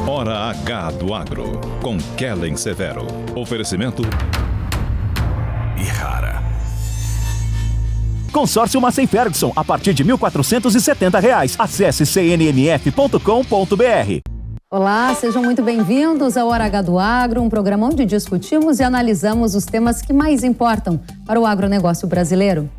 Hora H do Agro, com Kellen Severo. Oferecimento Ihara. Consórcio Massey Ferguson, a partir de R$ 1.470. Acesse cnmf.com.br. Olá, sejam muito bem-vindos ao Hora H do Agro, um programa onde discutimos e analisamos os temas que mais importam para o agronegócio brasileiro.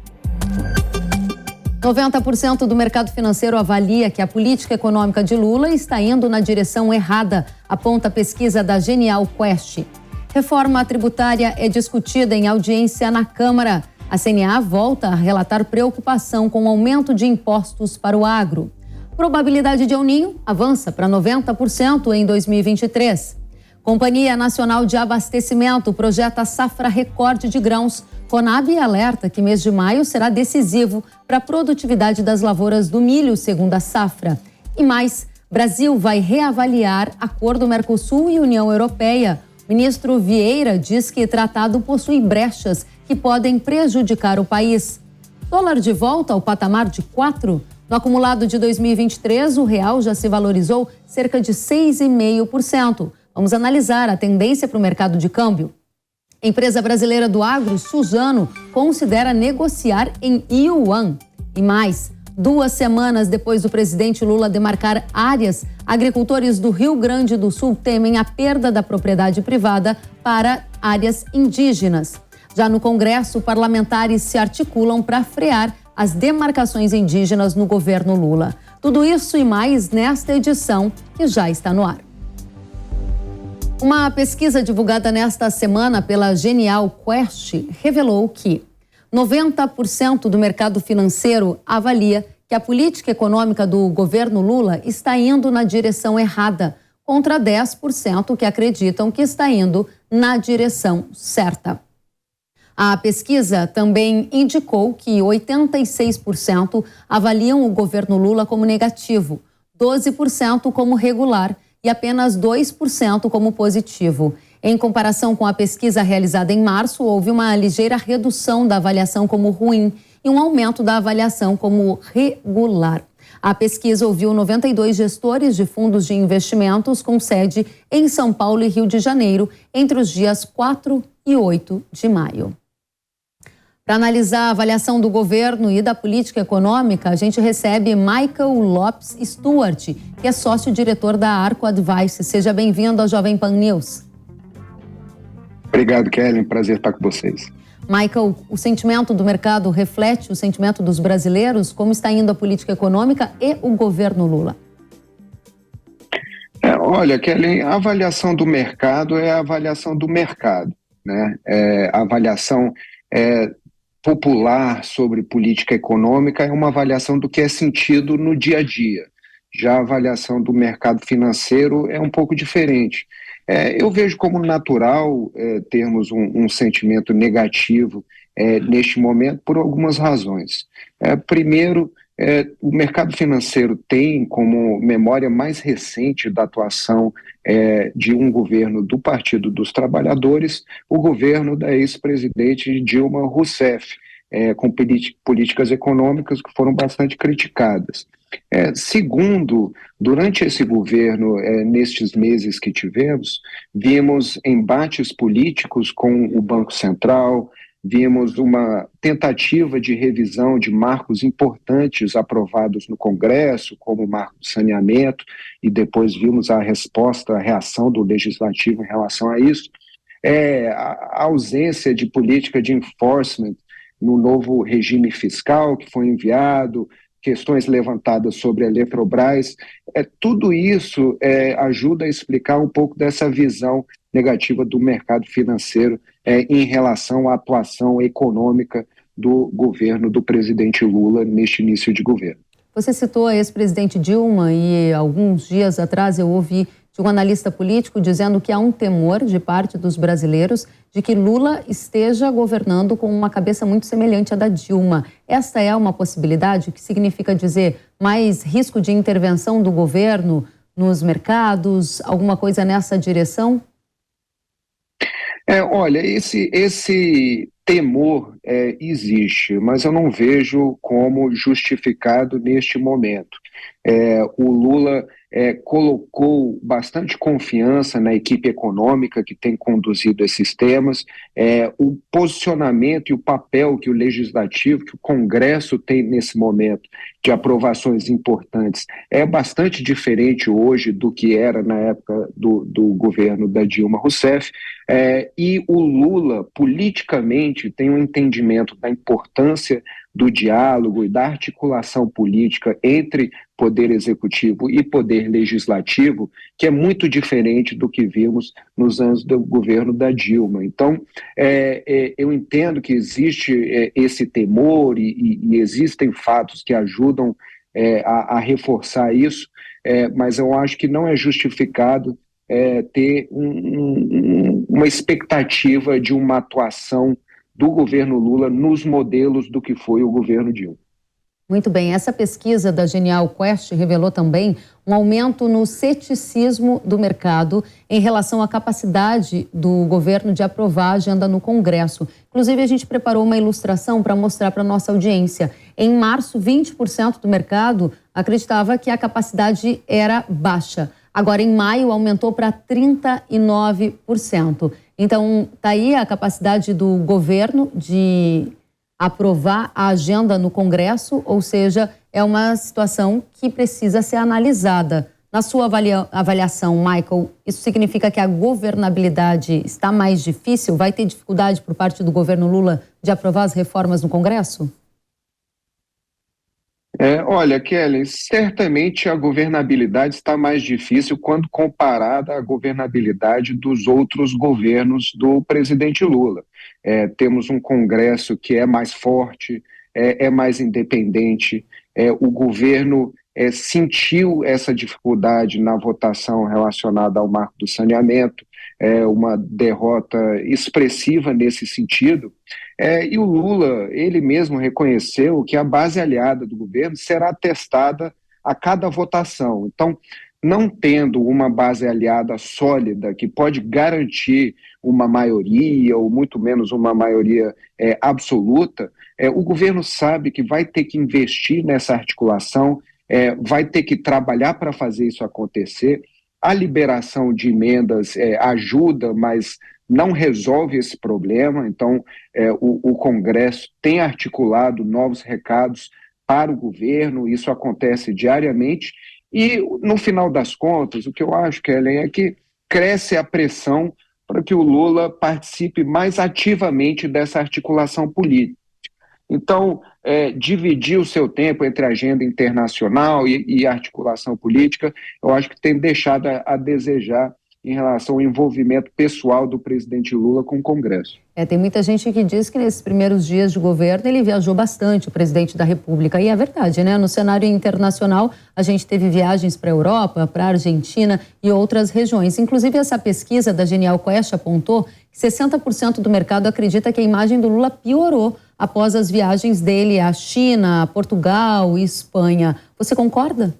90% do mercado financeiro avalia que a política econômica de Lula está indo na direção errada, aponta a pesquisa da Genial Quest. Reforma tributária é discutida em audiência na Câmara. A CNA volta a relatar preocupação com o aumento de impostos para o agro. Probabilidade de El Niño avança para 90% em 2023. Companhia Nacional de Abastecimento projeta safra recorde de grãos. Conab alerta que mês de maio será decisivo para a produtividade das lavouras do milho, segundo a safra. E mais, Brasil vai reavaliar acordo Mercosul e União Europeia. O ministro Vieira diz que o tratado possui brechas que podem prejudicar o país. Dólar de volta ao patamar de 4. No acumulado de 2023, o real já se valorizou cerca de 6,5%. Vamos analisar a tendência para o mercado de câmbio. Empresa brasileira do agro, Suzano, considera negociar em yuan. E mais, 2 semanas depois do presidente Lula demarcar áreas, agricultores do Rio Grande do Sul temem a perda da propriedade privada para áreas indígenas. Já no Congresso, parlamentares se articulam para frear as demarcações indígenas no governo Lula. Tudo isso e mais nesta edição que já está no ar. Uma pesquisa divulgada nesta semana pela Genial Quest revelou que 90% do mercado financeiro avalia que a política econômica do governo Lula está indo na direção errada, contra 10% que acreditam que está indo na direção certa. A pesquisa também indicou que 86% avaliam o governo Lula como negativo, 12% como regular e apenas 2% como positivo. Em comparação com a pesquisa realizada em março, houve uma ligeira redução da avaliação como ruim e um aumento da avaliação como regular. A pesquisa ouviu 92 gestores de fundos de investimentos com sede em São Paulo e Rio de Janeiro entre os dias 4 e 8 de maio. Para analisar a avaliação do governo e da política econômica, a gente recebe Michael Lopes Stuart, que é sócio-diretor da Arco Advice. Seja bem-vindo ao Jovem Pan News. Obrigado, Kellen. Prazer estar com vocês. Michael, o sentimento do mercado reflete o sentimento dos brasileiros? Como está indo a política econômica e o governo Lula? Olha, Kellen, a avaliação do mercado é a avaliação do mercado, né? A avaliação popular sobre política econômica é uma avaliação do que é sentido no dia a dia. Já a avaliação do mercado financeiro é um pouco diferente. Eu vejo como natural termos um sentimento negativo neste momento por algumas razões. Primeiro, o mercado financeiro tem como memória mais recente da atuação de um governo do Partido dos Trabalhadores, o governo da ex-presidente Dilma Rousseff, com políticas econômicas que foram bastante criticadas. Segundo, durante esse governo, nestes meses que tivemos, vimos embates políticos com o Banco Central, vimos uma tentativa de revisão de marcos importantes aprovados no Congresso, como o marco do saneamento, e depois vimos a reação do Legislativo em relação a isso. A ausência de política de enforcement no novo regime fiscal que foi enviado, questões levantadas sobre a Eletrobras, tudo isso ajuda a explicar um pouco dessa visão negativa do mercado financeiro em relação à atuação econômica do governo do presidente Lula neste início de governo. Você citou a ex-presidente Dilma e alguns dias atrás eu ouvi de um analista político dizendo que há um temor de parte dos brasileiros de que Lula esteja governando com uma cabeça muito semelhante à da Dilma. Esta é uma possibilidade? O que significa dizer mais risco de intervenção do governo nos mercados? Alguma coisa nessa direção? Olha, esse temor existe, mas eu não vejo como justificado neste momento. O Lula colocou bastante confiança na equipe econômica que tem conduzido esses temas, o posicionamento e o papel que o Legislativo, que o Congresso tem nesse momento de aprovações importantes é bastante diferente hoje do que era na época do governo da Dilma Rousseff, e o Lula, politicamente, tem um entendimento da importância do diálogo e da articulação política entre poder executivo e poder legislativo, que é muito diferente do que vimos nos anos do governo da Dilma. Então, eu entendo que existe esse temor e existem fatos que ajudam a reforçar isso, mas eu acho que não é justificado ter uma expectativa de uma atuação do governo Lula nos modelos do que foi o governo Dilma. Muito bem, essa pesquisa da Genial Quest revelou também um aumento no ceticismo do mercado em relação à capacidade do governo de aprovar a agenda no Congresso. Inclusive, a gente preparou uma ilustração para mostrar para a nossa audiência. Em março, 20% do mercado acreditava que a capacidade era baixa. Agora, em maio, aumentou para 39%. Então, está aí a capacidade do governo de aprovar a agenda no Congresso, ou seja, é uma situação que precisa ser analisada. Na sua avaliação, Michael, isso significa que a governabilidade está mais difícil? Vai ter dificuldade por parte do governo Lula de aprovar as reformas no Congresso? Olha, Kelly, certamente a governabilidade está mais difícil quando comparada à governabilidade dos outros governos do presidente Lula. Temos um Congresso que é mais forte, é mais independente, o governo sentiu essa dificuldade na votação relacionada ao marco do saneamento, uma derrota expressiva nesse sentido, e o Lula, ele mesmo reconheceu que a base aliada do governo será testada a cada votação. Então, não tendo uma base aliada sólida que pode garantir uma maioria, ou muito menos uma maioria absoluta, o governo sabe que vai ter que investir nessa articulação, vai ter que trabalhar para fazer isso acontecer. A liberação de emendas ajuda, mas não resolve esse problema. Então, o Congresso tem articulado novos recados para o governo, isso acontece diariamente, e no final das contas, o que eu acho, Kellen, é que cresce a pressão para que o Lula participe mais ativamente dessa articulação política. Então, dividir o seu tempo entre agenda internacional e articulação política, eu acho que tem deixado a desejar em relação ao envolvimento pessoal do presidente Lula com o Congresso. Tem muita gente que diz que nesses primeiros dias de governo ele viajou bastante, o presidente da República. E é verdade, né? No cenário internacional, a gente teve viagens para a Europa, para a Argentina e outras regiões. Inclusive, essa pesquisa da Genial Quest apontou que 60% do mercado acredita que a imagem do Lula piorou após as viagens dele à China, Portugal e Espanha. Você concorda?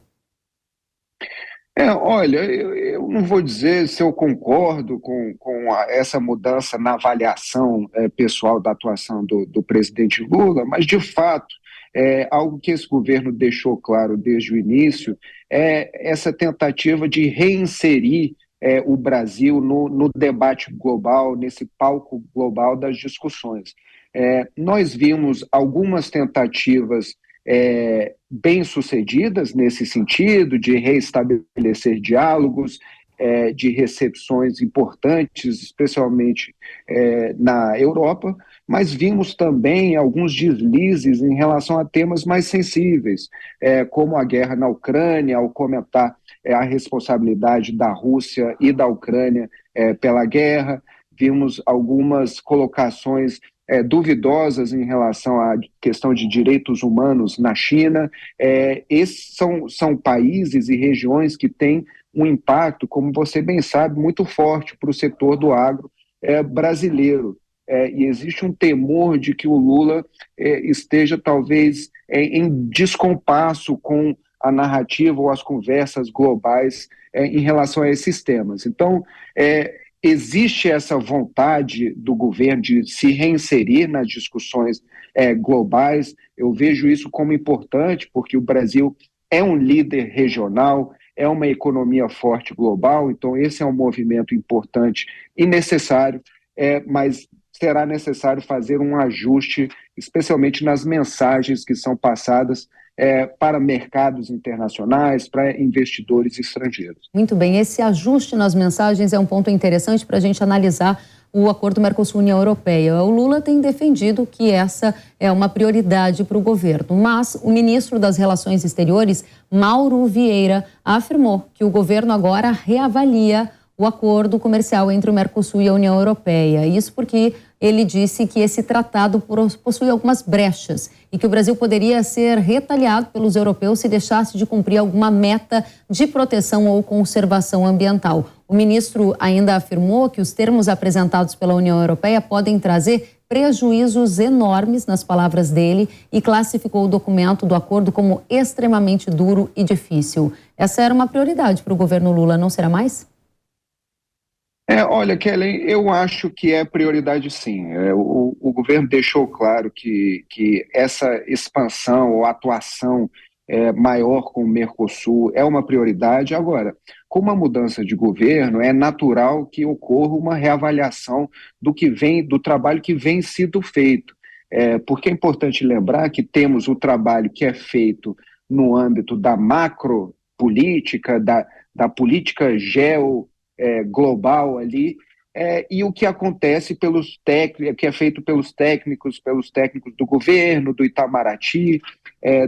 Olha, eu não vou dizer se eu concordo com essa mudança na avaliação pessoal da atuação do presidente Lula, mas, de fato, algo que esse governo deixou claro desde o início é essa tentativa de reinserir o Brasil no debate global, nesse palco global das discussões. Nós vimos algumas tentativas bem-sucedidas nesse sentido, de reestabelecer diálogos, de recepções importantes, especialmente na Europa, mas vimos também alguns deslizes em relação a temas mais sensíveis, como a guerra na Ucrânia, ao comentar a responsabilidade da Rússia e da Ucrânia pela guerra. Vimos algumas colocações duvidosas em relação à questão de direitos humanos na China. Esses são países e regiões que têm um impacto, como você bem sabe, muito forte para o setor do agro brasileiro. E existe um temor de que o Lula esteja, talvez, em descompasso com a narrativa ou as conversas globais em relação a esses temas. Então, existe essa vontade do governo de se reinserir nas discussões globais. Eu vejo isso como importante, porque o Brasil é um líder regional, é uma economia forte global, então esse é um movimento importante e necessário, mas será necessário fazer um ajuste, especialmente nas mensagens que são passadas para mercados internacionais, para investidores estrangeiros. Muito bem, esse ajuste nas mensagens é um ponto interessante para a gente analisar o acordo Mercosul-União Europeia. O Lula tem defendido que essa é uma prioridade para o governo, mas o ministro das Relações Exteriores, Mauro Vieira, afirmou que o governo agora reavalia o acordo comercial entre o Mercosul e a União Europeia. Isso porque ele disse que esse tratado possui algumas brechas e que o Brasil poderia ser retaliado pelos europeus se deixasse de cumprir alguma meta de proteção ou conservação ambiental. O ministro ainda afirmou que os termos apresentados pela União Europeia podem trazer prejuízos enormes, nas palavras dele, e classificou o documento do acordo como extremamente duro e difícil. Essa era uma prioridade para o governo Lula, não será mais? Olha, Kellen, eu acho que é prioridade sim. O governo deixou claro que essa expansão ou atuação maior com o Mercosul é uma prioridade. Agora, com uma mudança de governo, é natural que ocorra uma reavaliação do trabalho que vem sido feito. Porque é importante lembrar que temos o trabalho que é feito no âmbito da macropolítica, da política global ali, e o que acontece que é feito pelos técnicos do governo, do Itamaraty,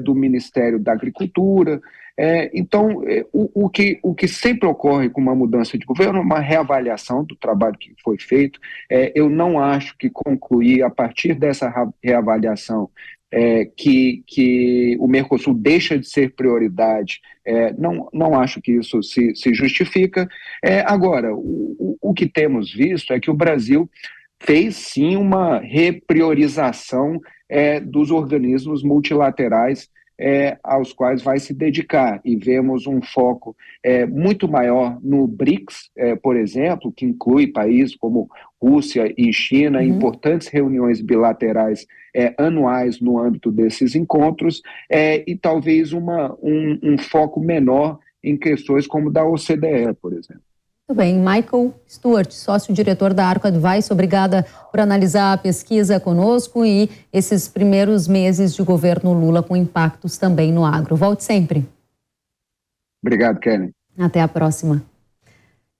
do Ministério da Agricultura. Então, o que sempre ocorre com uma mudança de governo é uma reavaliação do trabalho que foi feito. Eu não acho que concluir a partir dessa reavaliação que o Mercosul deixa de ser prioridade, não acho que isso se justifica. Agora, o que temos visto é que o Brasil fez sim uma repriorização dos organismos multilaterais aos quais vai se dedicar, e vemos um foco muito maior no BRICS, por exemplo, que inclui países como Rússia e China, importantes reuniões bilaterais anuais no âmbito desses encontros, e talvez um foco menor em questões como da OCDE, por exemplo. Muito bem, Michael Stewart, sócio-diretor da Arco Advice, obrigada por analisar a pesquisa conosco e esses primeiros meses de governo Lula com impactos também no agro. Volte sempre. Obrigado, Kellen. Até a próxima.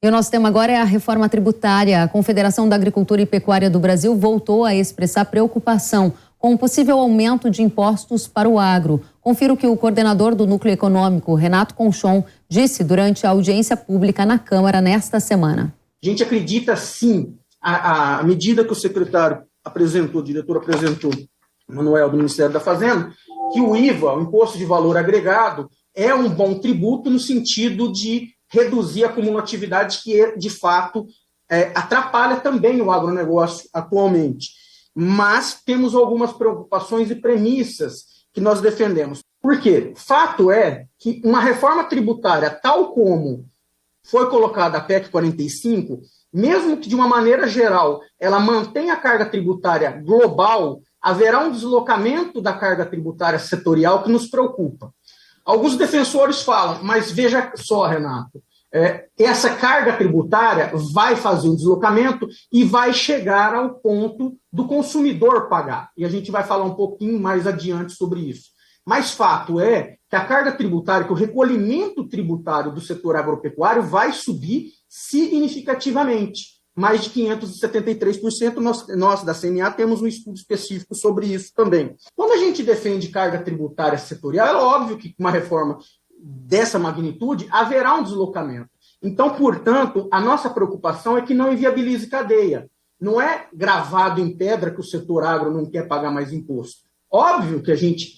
E o nosso tema agora é a reforma tributária. A Confederação da Agricultura e Pecuária do Brasil voltou a expressar preocupação com o possível aumento de impostos para o agro. Confira o que o coordenador do Núcleo Econômico, Renato Conchon, disse durante a audiência pública na Câmara nesta semana. A gente acredita, sim, a medida que o secretário apresentou, o diretor apresentou, Manuel, do Ministério da Fazenda, que o IVA, o Imposto de Valor Agregado, é um bom tributo no sentido de reduzir a cumulatividade que, de fato, atrapalha também o agronegócio atualmente. Mas temos algumas preocupações e premissas que nós defendemos. Por quê? Fato é que uma reforma tributária, tal como foi colocada a PEC 45, mesmo que de uma maneira geral ela mantenha a carga tributária global, haverá um deslocamento da carga tributária setorial que nos preocupa. Alguns defensores falam, mas veja só, Renato, essa carga tributária vai fazer um deslocamento e vai chegar ao ponto do consumidor pagar. E a gente vai falar um pouquinho mais adiante sobre isso. Mas fato é que a carga tributária, que o recolhimento tributário do setor agropecuário vai subir significativamente. Mais de 573%, nós da CNA temos um estudo específico sobre isso também. Quando a gente defende carga tributária setorial, é óbvio que com uma reforma dessa magnitude haverá um deslocamento. Então, portanto, a nossa preocupação é que não inviabilize cadeia. Não é gravado em pedra que o setor agro não quer pagar mais imposto. Óbvio que a gente,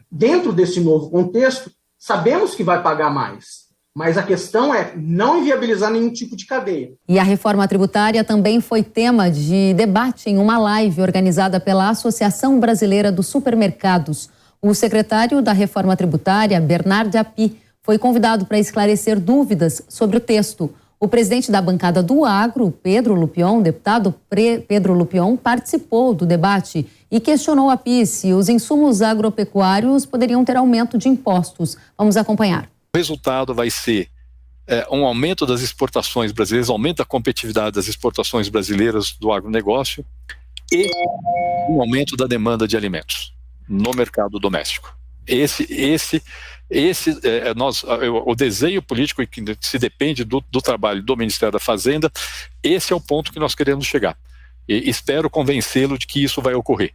dentro desse novo contexto, sabemos que vai pagar mais. Mas a questão é não inviabilizar nenhum tipo de cadeia. E a reforma tributária também foi tema de debate em uma live organizada pela Associação Brasileira dos Supermercados. O secretário da Reforma Tributária, Bernard Api, foi convidado para esclarecer dúvidas sobre o texto. O presidente da bancada do Agro, Pedro Lupion, deputado Pedro Lupion, participou do debate e questionou a PIS se os insumos agropecuários poderiam ter aumento de impostos. Vamos acompanhar. O resultado vai ser um aumento das exportações brasileiras, aumento da competitividade das exportações brasileiras do agronegócio e um aumento da demanda de alimentos no mercado doméstico. O desenho político que se depende do trabalho do Ministério da Fazenda, esse é o ponto que nós queremos chegar. E espero convencê-lo de que isso vai ocorrer.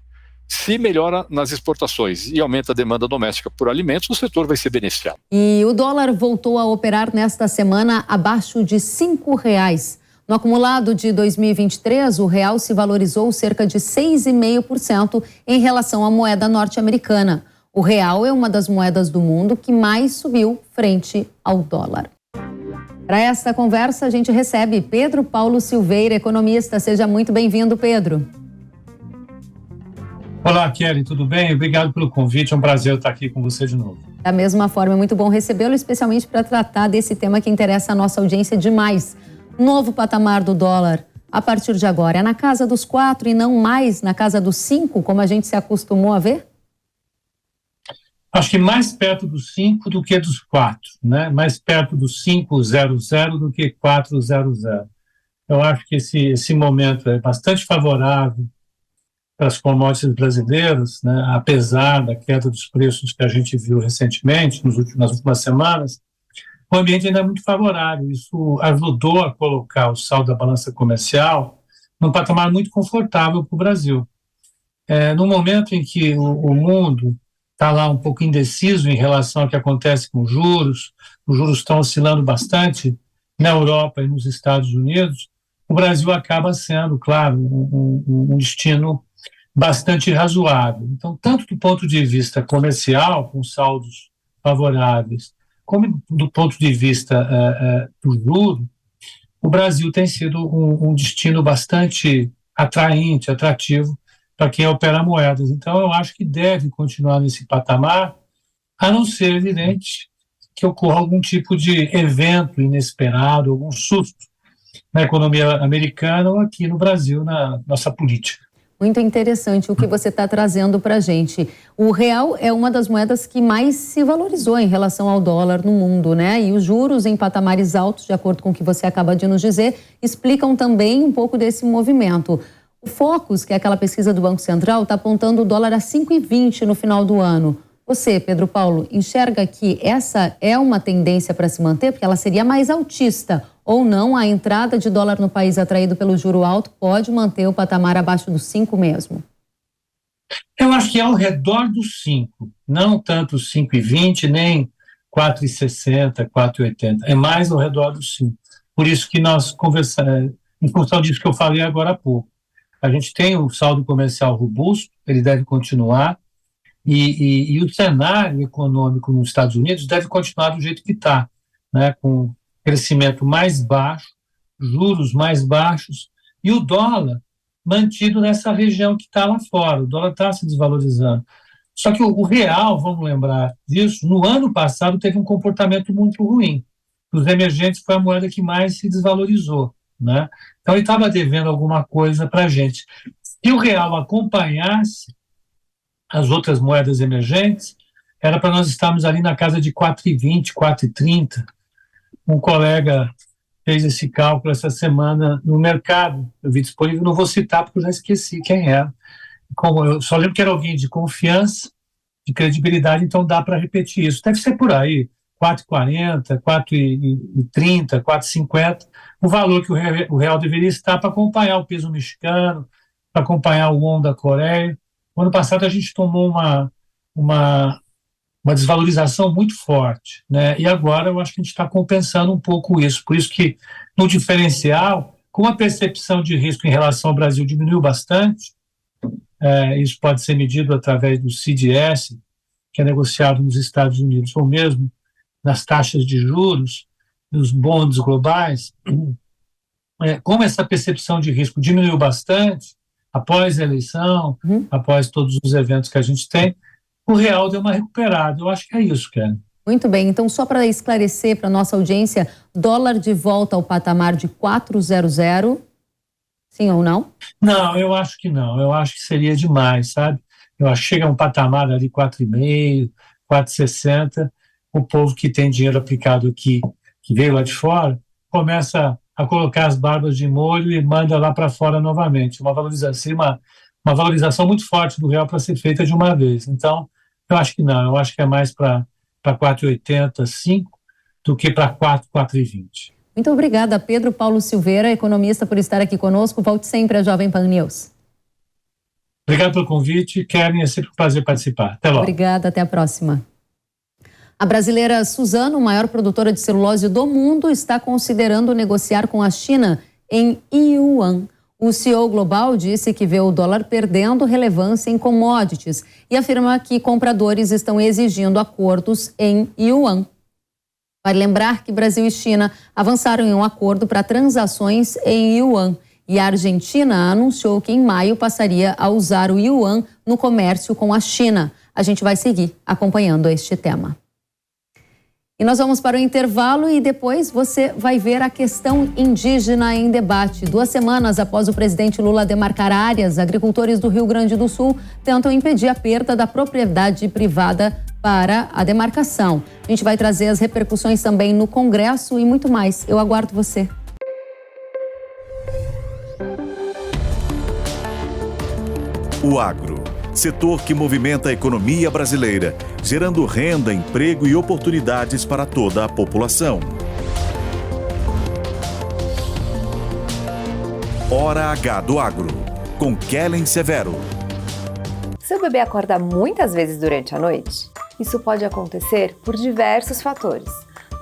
Se melhora nas exportações e aumenta a demanda doméstica por alimentos, o setor vai ser beneficiado. E o dólar voltou a operar nesta semana abaixo de R$5. No acumulado de 2023, o real se valorizou cerca de 6,5% em relação à moeda norte-americana. O real é uma das moedas do mundo que mais subiu frente ao dólar. Para esta conversa, a gente recebe Pedro Paulo Silveira, economista. Seja muito bem-vindo, Pedro. Olá, Kelly, tudo bem? Obrigado pelo convite, é um prazer estar aqui com você de novo. Da mesma forma, é muito bom recebê-lo, especialmente para tratar desse tema que interessa a nossa audiência demais. Novo patamar do dólar, a partir de agora, é na casa dos 4 e não mais na casa dos 5, como a gente se acostumou a ver? Acho que mais perto dos 5 do que dos 4, né? Mais perto dos 500 do que 400. Eu acho que esse momento é bastante favorável para as commodities brasileiras, né? Apesar da queda dos preços que a gente viu recentemente, nas últimas semanas, o ambiente ainda é muito favorável. Isso ajudou a colocar o saldo da balança comercial num patamar muito confortável para o Brasil. No momento em que o mundo está lá um pouco indeciso em relação ao que acontece com os juros estão oscilando bastante na Europa e nos Estados Unidos, o Brasil acaba sendo, claro, um destino bastante razoável. Então, tanto do ponto de vista comercial, com saldos favoráveis, como do ponto de vista do juro, o Brasil tem sido um destino bastante atraente, atrativo para quem opera moedas. Então, eu acho que deve continuar nesse patamar, a não ser evidente que ocorra algum tipo de evento inesperado, algum susto na economia americana ou aqui no Brasil, na nossa política. Muito interessante o que você está trazendo para a gente. O real é uma das moedas que mais se valorizou em relação ao dólar no mundo, né? E os juros em patamares altos, de acordo com o que você acaba de nos dizer, explicam também um pouco desse movimento. O Focus, que é aquela pesquisa do Banco Central, está apontando o dólar a 5,20 no final do ano. Você, Pedro Paulo, enxerga que essa é uma tendência para se manter, porque ela seria mais altista, ou não? A entrada de dólar no país atraído pelo juro alto pode manter o patamar abaixo dos 5 mesmo? Eu acho que é ao redor dos 5, não tanto 5,20, nem 4,60, 4,80, é mais ao redor dos 5. Por isso que nós conversamos, em função disso que eu falei agora há pouco. A gente tem um saldo comercial robusto, ele deve continuar, e o cenário econômico nos Estados Unidos deve continuar do jeito que está, né, com crescimento mais baixo, juros mais baixos, e o dólar mantido nessa região que está lá fora. O dólar está se desvalorizando. Só que o real, vamos lembrar disso, no ano passado teve um comportamento muito ruim. Os emergentes foi a moeda que mais se desvalorizou, né? Então ele estava devendo alguma coisa para a gente. Se o real acompanhasse as outras moedas emergentes, era para nós estarmos ali na casa de 4,20, 4,30. Um colega fez esse cálculo essa semana no mercado, eu vi disponível, não vou citar porque eu já esqueci quem era. Eu só lembro que era alguém de confiança, de credibilidade, então dá para repetir isso. Deve ser por aí, 4,40, 4,30, 4,50, o valor que o real deveria estar para acompanhar o peso mexicano, para acompanhar o won da Coreia. No ano passado a gente tomou uma desvalorização muito forte, né? E agora eu acho que a gente está compensando um pouco isso. Por isso que no diferencial, como a percepção de risco em relação ao Brasil diminuiu bastante, isso pode ser medido através do CDS, que é negociado nos Estados Unidos, ou mesmo nas taxas de juros, nos bonds globais, como essa percepção de risco diminuiu bastante, após a eleição, após todos os eventos que a gente tem, o real deu uma recuperada. Eu acho que é isso, Karen. Muito bem, então só para esclarecer para a nossa audiência, dólar de volta ao patamar de 4,00, sim ou não? Não, eu acho que não, eu acho que seria demais, sabe? Eu acho que chega a um patamar ali 4,5, 4,60, o povo que tem dinheiro aplicado aqui, que veio lá de fora, começa a colocar as barbas de molho e manda lá para fora novamente. Uma valorização muito forte do real para ser feita de uma vez. Então, eu acho que não, eu acho que é mais para 4,80, 5, do que para 4,20. Muito obrigada, Pedro Paulo Silveira, economista, por estar aqui conosco. Volte sempre à Jovem Pan News. Obrigado pelo convite, Karen, é sempre um prazer participar. Até logo. Obrigada, até a próxima. A brasileira Suzano, maior produtora de celulose do mundo, está considerando negociar com a China em yuan. O CEO global disse que vê o dólar perdendo relevância em commodities e afirma que compradores estão exigindo acordos em yuan. Vale lembrar que Brasil e China avançaram em um acordo para transações em yuan e a Argentina anunciou que em maio passaria a usar o yuan no comércio com a China. A gente vai seguir acompanhando este tema. E nós vamos para o intervalo e depois você vai ver a questão indígena em debate. 2 semanas após o presidente Lula demarcar áreas, agricultores do Rio Grande do Sul tentam impedir a perda da propriedade privada para a demarcação. A gente vai trazer as repercussões também no Congresso e muito mais. Eu aguardo você. O agro, setor que movimenta a economia brasileira, gerando renda, emprego e oportunidades para toda a população. Hora H do Agro, com Kellen Severo. Seu bebê acorda muitas vezes durante a noite? Isso pode acontecer por diversos fatores.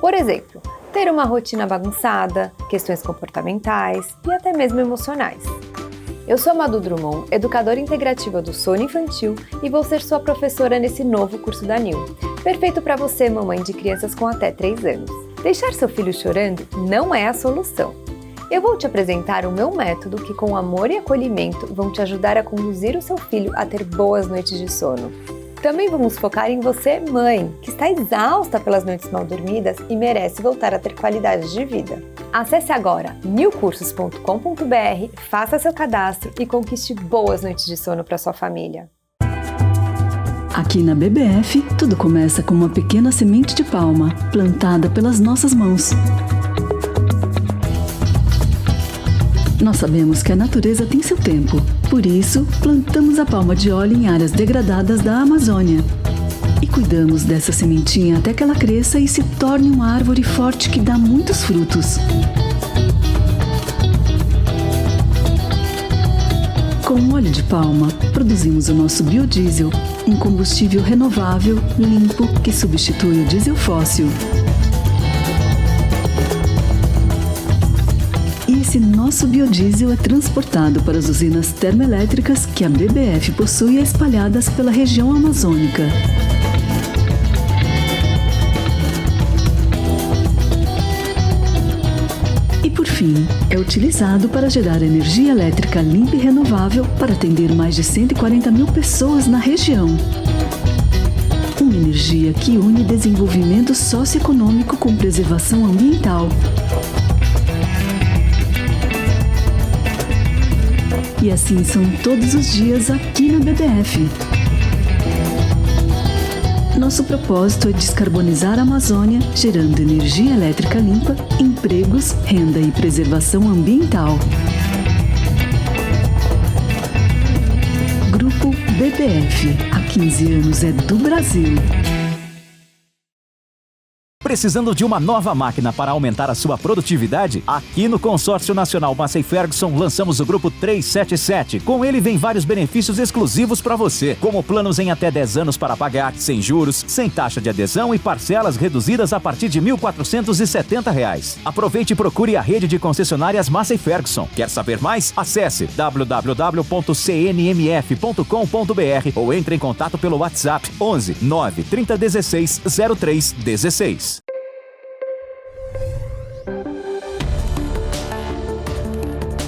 Por exemplo, ter uma rotina bagunçada, questões comportamentais e até mesmo emocionais. Eu sou a Madu Drummond, educadora integrativa do sono infantil e vou ser sua professora nesse novo curso da NIL. Perfeito para você, mamãe de crianças com até 3 anos. Deixar seu filho chorando não é a solução. Eu vou te apresentar o meu método que, com amor e acolhimento, vão te ajudar a conduzir o seu filho a ter boas noites de sono. Também vamos focar em você, mãe, que está exausta pelas noites mal dormidas e merece voltar a ter qualidade de vida. Acesse agora nilcursos.com.br, faça seu cadastro e conquiste boas noites de sono para sua família. Aqui na BBF, tudo começa com uma pequena semente de palma, plantada pelas nossas mãos. Nós sabemos que a natureza tem seu tempo, por isso, plantamos a palma de óleo em áreas degradadas da Amazônia. E cuidamos dessa sementinha até que ela cresça e se torne uma árvore forte que dá muitos frutos. Com o óleo de palma, produzimos o nosso biodiesel, um combustível renovável, limpo, que substitui o diesel fóssil. E esse nosso biodiesel é transportado para as usinas termoelétricas que a BBF possui espalhadas pela região amazônica. E por fim, é utilizado para gerar energia elétrica limpa e renovável para atender mais de 140 mil pessoas na região. Uma energia que une desenvolvimento socioeconômico com preservação ambiental. E assim são todos os dias aqui na BBF. Nosso propósito é descarbonizar a Amazônia, gerando energia elétrica limpa, empregos, renda e preservação ambiental. Grupo BBF. Há 15 anos é do Brasil. Precisando de uma nova máquina para aumentar a sua produtividade? Aqui no Consórcio Nacional Massey Ferguson lançamos o Grupo 377. Com ele vem vários benefícios exclusivos para você, como planos em até 10 anos para pagar, sem juros, sem taxa de adesão e parcelas reduzidas a partir de R$ 1.470. Aproveite e procure a rede de concessionárias Massey Ferguson. Quer saber mais? Acesse www.cnmf.com.br ou entre em contato pelo WhatsApp 11 9 3016 0316.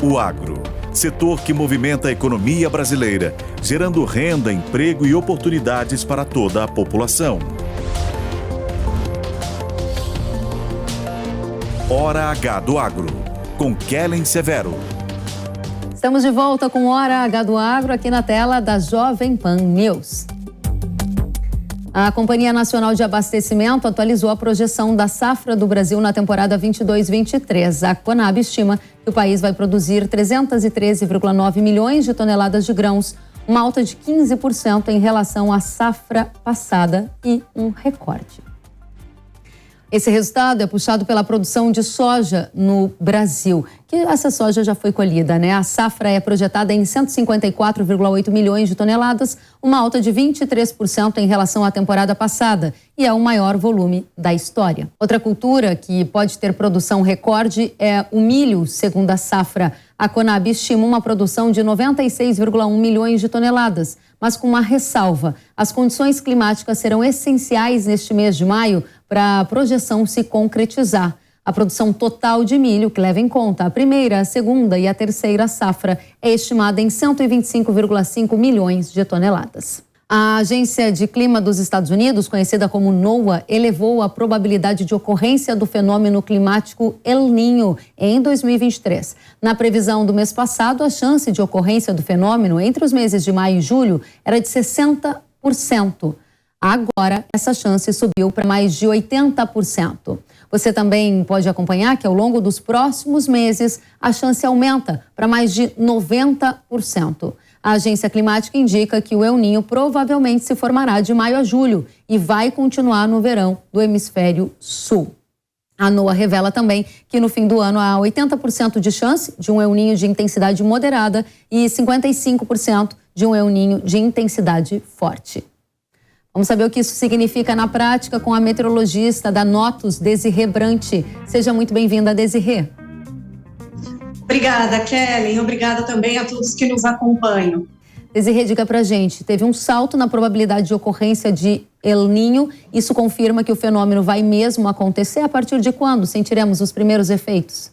O agro, setor que movimenta a economia brasileira, gerando renda, emprego e oportunidades para toda a população. Hora H do Agro, com Kellen Severo. Estamos de volta com Hora H do Agro aqui na tela da Jovem Pan News. A Companhia Nacional de Abastecimento atualizou a projeção da safra do Brasil na temporada 22-23. A Conab estima que o país vai produzir 313,9 milhões de toneladas de grãos, uma alta de 15% em relação à safra passada e um recorde. Esse resultado é puxado pela produção de soja no Brasil, que essa soja já foi colhida, né? A safra é projetada em 154,8 milhões de toneladas, uma alta de 23% em relação à temporada passada e é o maior volume da história. Outra cultura que pode ter produção recorde é o milho, segundo a safra. A Conab estima uma produção de 96,1 milhões de toneladas, mas com uma ressalva. As condições climáticas serão essenciais neste mês de maio para a projeção se concretizar. A produção total de milho, que leva em conta a primeira, a segunda e a terceira safra, é estimada em 125,5 milhões de toneladas. A Agência de Clima dos Estados Unidos, conhecida como NOAA, elevou a probabilidade de ocorrência do fenômeno climático El Niño em 2023. Na previsão do mês passado, a chance de ocorrência do fenômeno entre os meses de maio e julho era de 60%. Agora, essa chance subiu para mais de 80%. Você também pode acompanhar que ao longo dos próximos meses, a chance aumenta para mais de 90%. A agência climática indica que o El Niño provavelmente se formará de maio a julho e vai continuar no verão do hemisfério sul. A NOAA revela também que no fim do ano há 80% de chance de um El Niño de intensidade moderada e 55% de um El Niño de intensidade forte. Vamos saber o que isso significa na prática com a meteorologista da Notus, Desirê Brant. Seja muito bem-vinda, Desirê. Obrigada, Kellen. Obrigada também a todos que nos acompanham. Desirê, diga pra gente, teve um salto na probabilidade de ocorrência de El Niño. Isso confirma que o fenômeno vai mesmo acontecer? A partir de quando sentiremos os primeiros efeitos?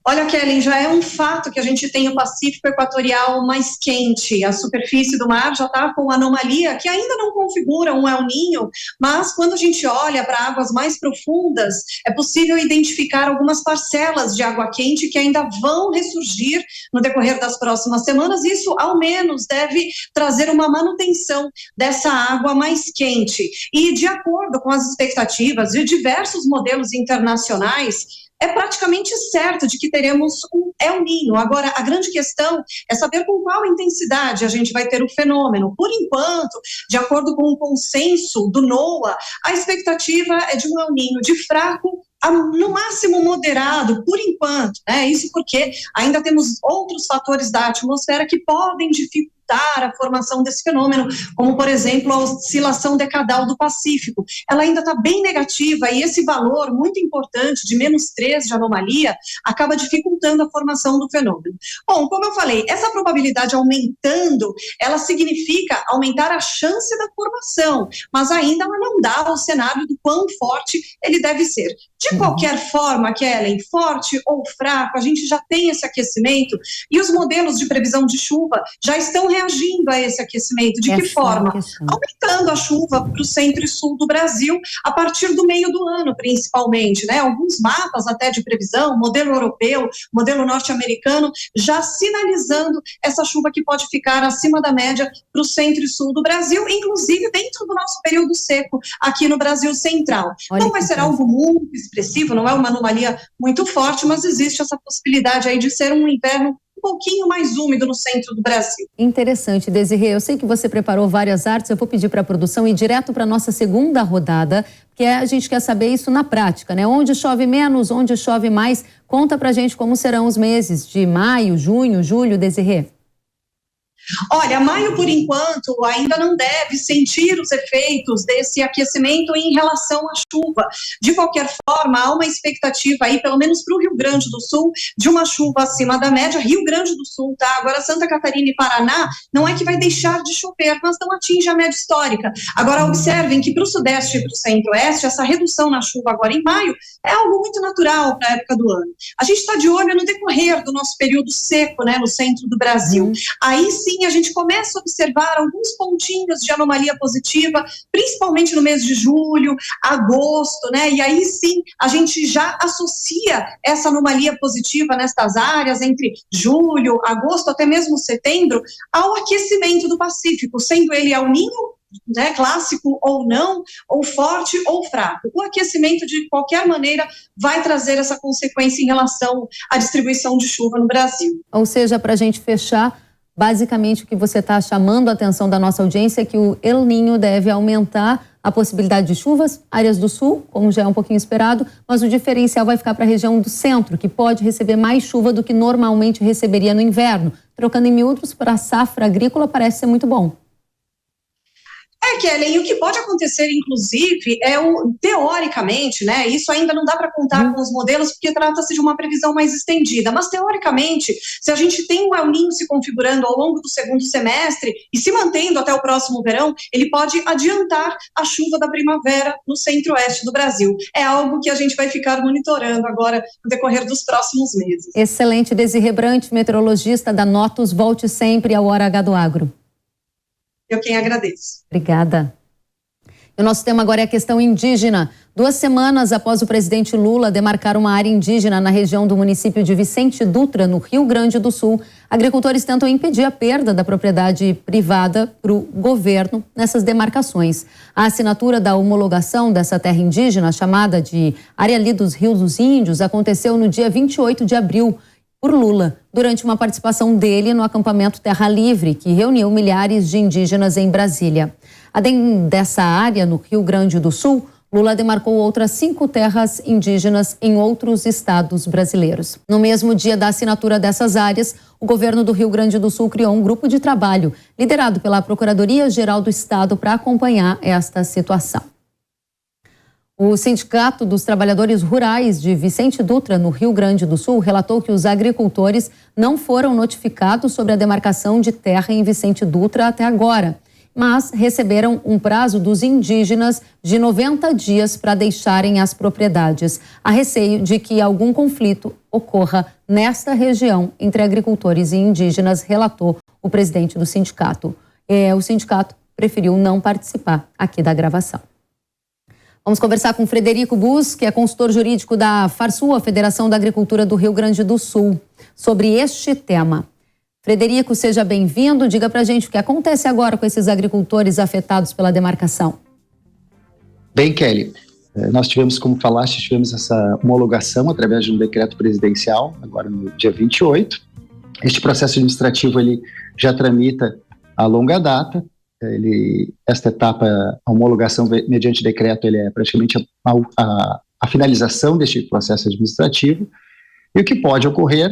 Olha, Kellen, já é um fato que a gente tem o Pacífico Equatorial mais quente. A superfície do mar já está com anomalia que ainda não configura um El Niño, mas quando a gente olha para águas mais profundas, é possível identificar algumas parcelas de água quente que ainda vão ressurgir no decorrer das próximas semanas. Isso, ao menos, deve trazer uma manutenção dessa água mais quente. E, de acordo com as expectativas de diversos modelos internacionais, é praticamente certo de que teremos um El Niño. Agora, a grande questão é saber com qual intensidade a gente vai ter o fenômeno. Por enquanto, de acordo com o consenso do NOAA, a expectativa é de um El Niño de fraco a, no máximo, moderado, por enquanto, né? Isso porque ainda temos outros fatores da atmosfera que podem dificultar a formação desse fenômeno, como, por exemplo, a oscilação decadal do Pacífico. Ela ainda está bem negativa e esse valor muito importante de -3 de anomalia acaba dificultando a formação do fenômeno. Bom, como eu falei, essa probabilidade aumentando, ela significa aumentar a chance da formação, mas ainda ela não dá o cenário do quão forte ele deve ser. De qualquer forma, Kellen, forte ou fraco, a gente já tem esse aquecimento e os modelos de previsão de chuva já estão reagindo a esse aquecimento. De que forma? Aumentando a chuva para o centro e sul do Brasil a partir do meio do ano, principalmente, né? Alguns mapas até de previsão, modelo europeu, modelo norte-americano, já sinalizando essa chuva que pode ficar acima da média para o centro e sul do Brasil, inclusive dentro do nosso período seco aqui no Brasil central. Não vai ser algo muito expressivo, não é uma anomalia muito forte, mas existe essa possibilidade aí de ser um inverno um pouquinho mais úmido no centro do Brasil. Interessante, Desirê. Eu sei que você preparou várias artes, eu vou pedir para a produção ir direto para a nossa segunda rodada, porque a gente quer saber isso na prática, né? Onde chove menos, onde chove mais. Conta pra gente como serão os meses de maio, junho, julho, Desirê. Olha, maio, por enquanto, ainda não deve sentir os efeitos desse aquecimento em relação à chuva. De qualquer forma, há uma expectativa aí, pelo menos para o Rio Grande do Sul, de uma chuva acima da média. Rio Grande do Sul, tá? Agora, Santa Catarina e Paraná, não é que vai deixar de chover, mas não atinge a média histórica. Agora, observem que para o Sudeste e para o Centro-Oeste, essa redução na chuva agora em maio é algo muito natural para a época do ano. A gente está de olho no decorrer do nosso período seco, né, no centro do Brasil. Aí sim, sim a gente começa a observar alguns pontinhos de anomalia positiva, principalmente no mês de julho, agosto, né? E aí sim a gente já associa essa anomalia positiva nestas áreas entre julho, agosto, até mesmo setembro, ao aquecimento do Pacífico, sendo ele El Niño, né, clássico ou não, ou forte ou fraco. O aquecimento, de qualquer maneira, vai trazer essa consequência em relação à distribuição de chuva no Brasil. Ou seja, para a gente fechar, basicamente o que você está chamando a atenção da nossa audiência é que o El Niño deve aumentar a possibilidade de chuvas, áreas do sul, como já é um pouquinho esperado, mas o diferencial vai ficar para a região do centro, que pode receber mais chuva do que normalmente receberia no inverno. Trocando em miúdos, para a safra agrícola parece ser muito bom. Kellen, o que pode acontecer, inclusive, teoricamente, né, isso ainda não dá para contar com os modelos, porque trata-se de uma previsão mais estendida, mas teoricamente, se a gente tem o El Niño se configurando ao longo do segundo semestre e se mantendo até o próximo verão, ele pode adiantar a chuva da primavera no centro-oeste do Brasil. É algo que a gente vai ficar monitorando agora no decorrer dos próximos meses. Excelente, Desirê Brant, meteorologista da Notus, volte sempre ao Hora H do Agro. Eu quem agradeço. Obrigada. E o nosso tema agora é a questão indígena. 2 semanas após o presidente Lula demarcar uma área indígena na região do município de Vicente Dutra, no Rio Grande do Sul, agricultores tentam impedir a perda da propriedade privada para o governo nessas demarcações. A assinatura da homologação dessa terra indígena, chamada de Área ali dos Rios dos Índios, aconteceu no dia 28 de abril, por Lula, durante uma participação dele no acampamento Terra Livre, que reuniu milhares de indígenas em Brasília. Além dessa área, no Rio Grande do Sul, Lula demarcou outras 5 terras indígenas em outros estados brasileiros. No mesmo dia da assinatura dessas áreas, o governo do Rio Grande do Sul criou um grupo de trabalho, liderado pela Procuradoria-Geral do Estado, para acompanhar esta situação. O Sindicato dos Trabalhadores Rurais de Vicente Dutra, no Rio Grande do Sul, relatou que os agricultores não foram notificados sobre a demarcação de terra em Vicente Dutra até agora, mas receberam um prazo dos indígenas de 90 dias para deixarem as propriedades, a receio de que algum conflito ocorra nesta região entre agricultores e indígenas, relatou o presidente do sindicato. O sindicato preferiu não participar aqui da gravação. Vamos conversar com Frederico Bus, que é consultor jurídico da Farsul, a Federação da Agricultura do Rio Grande do Sul, sobre este tema. Frederico, seja bem-vindo. Diga pra gente o que acontece agora com esses agricultores afetados pela demarcação. Bem, Kelly, nós tivemos, como falaste, essa homologação através de um decreto presidencial, agora no dia 28. Este processo administrativo ele já tramita a longa data. Esta etapa, a homologação mediante decreto, ele é praticamente a finalização deste processo administrativo, e o que pode ocorrer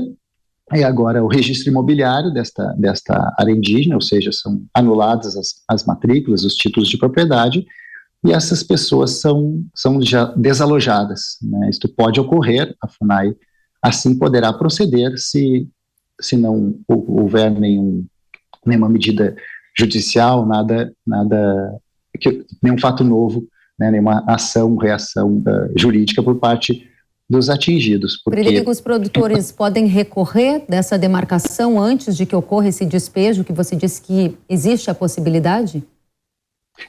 é agora o registro imobiliário desta área indígena, ou seja, são anuladas as matrículas, os títulos de propriedade, e essas pessoas são já desalojadas, né? Isto pode ocorrer, a FUNAI assim poderá proceder se não houver nenhuma medida judicial, nenhum fato novo, né, nenhuma ação, reação jurídica por parte dos atingidos. Frederico, os produtores podem recorrer dessa demarcação antes de que ocorra esse despejo, que você disse que existe a possibilidade?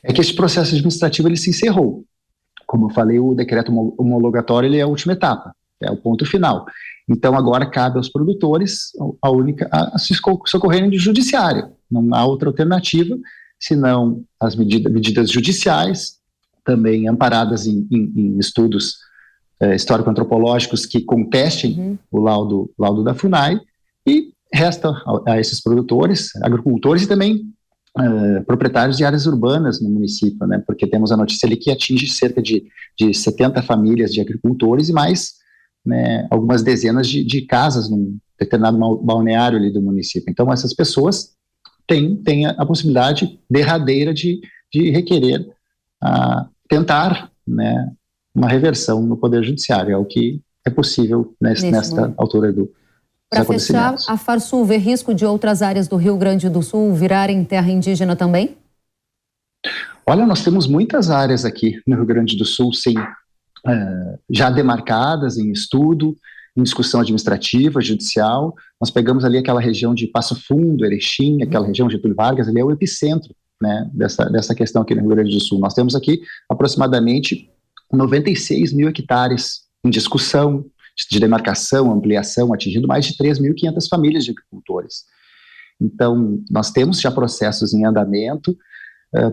É que esse processo administrativo ele se encerrou. Como eu falei, o decreto homologatório ele é a última etapa, é o ponto final. Então agora cabe aos produtores a se socorrerem de judiciário. Não há outra alternativa, senão as medidas judiciais, também amparadas em estudos histórico-antropológicos que contestem o laudo da FUNAI, e resta a esses produtores, agricultores e também proprietários de áreas urbanas no município, né, porque temos a notícia ali que atinge cerca de 70 famílias de agricultores e mais, né, algumas dezenas de casas num determinado balneário ali do município. Então essas pessoas têm a possibilidade derradeira de requerer, tentar, né, uma reversão no Poder Judiciário, é o que é possível nesta altura dos acontecimentos. Para fechar, a Farsul vê risco de outras áreas do Rio Grande do Sul virarem terra indígena também? Olha, nós temos muitas áreas aqui no Rio Grande do Sul, sim, já demarcadas em estudo, em discussão administrativa, judicial. Nós pegamos ali aquela região de Passo Fundo, Erechim, aquela região de Getúlio Vargas, ali é o epicentro, né, dessa questão aqui no Rio Grande do Sul. Nós temos aqui aproximadamente 96 mil hectares em discussão, de demarcação, ampliação, atingindo mais de 3.500 famílias de agricultores. Então, nós temos já processos em andamento,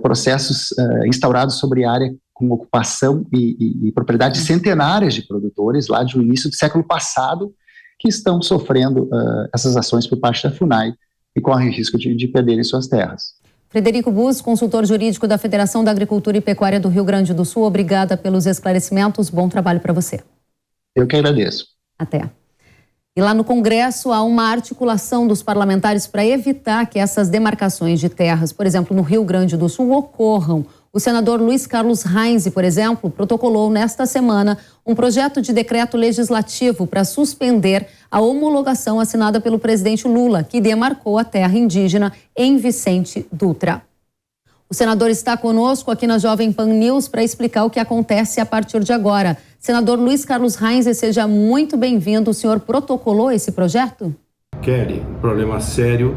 processos instaurados sobre área com ocupação e propriedades centenárias de produtores lá do início do século passado que estão sofrendo essas ações por parte da FUNAI e correm risco de perderem suas terras. Frederico Bus, consultor jurídico da Federação da Agricultura e Pecuária do Rio Grande do Sul, obrigada pelos esclarecimentos. Bom trabalho para você. Eu que agradeço. Até. E lá no Congresso há uma articulação dos parlamentares para evitar que essas demarcações de terras, por exemplo, no Rio Grande do Sul, ocorram. O senador Luiz Carlos Reins, por exemplo, protocolou nesta semana um projeto de decreto legislativo para suspender a homologação assinada pelo presidente Lula, que demarcou a terra indígena em Vicente Dutra. O senador está conosco aqui na Jovem Pan News para explicar o que acontece a partir de agora. Senador Luiz Carlos Reins, seja muito bem-vindo. O senhor protocolou esse projeto? Kelly, um problema sério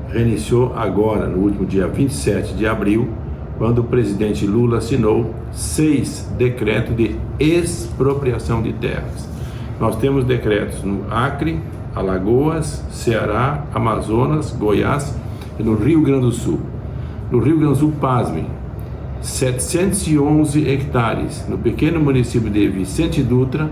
reiniciou agora, no último dia 27 de abril, quando o presidente Lula assinou 6 decretos de expropriação de terras. Nós temos decretos no Acre, Alagoas, Ceará, Amazonas, Goiás e no Rio Grande do Sul. No Rio Grande do Sul, pasmem, 711 hectares no pequeno município de Vicente Dutra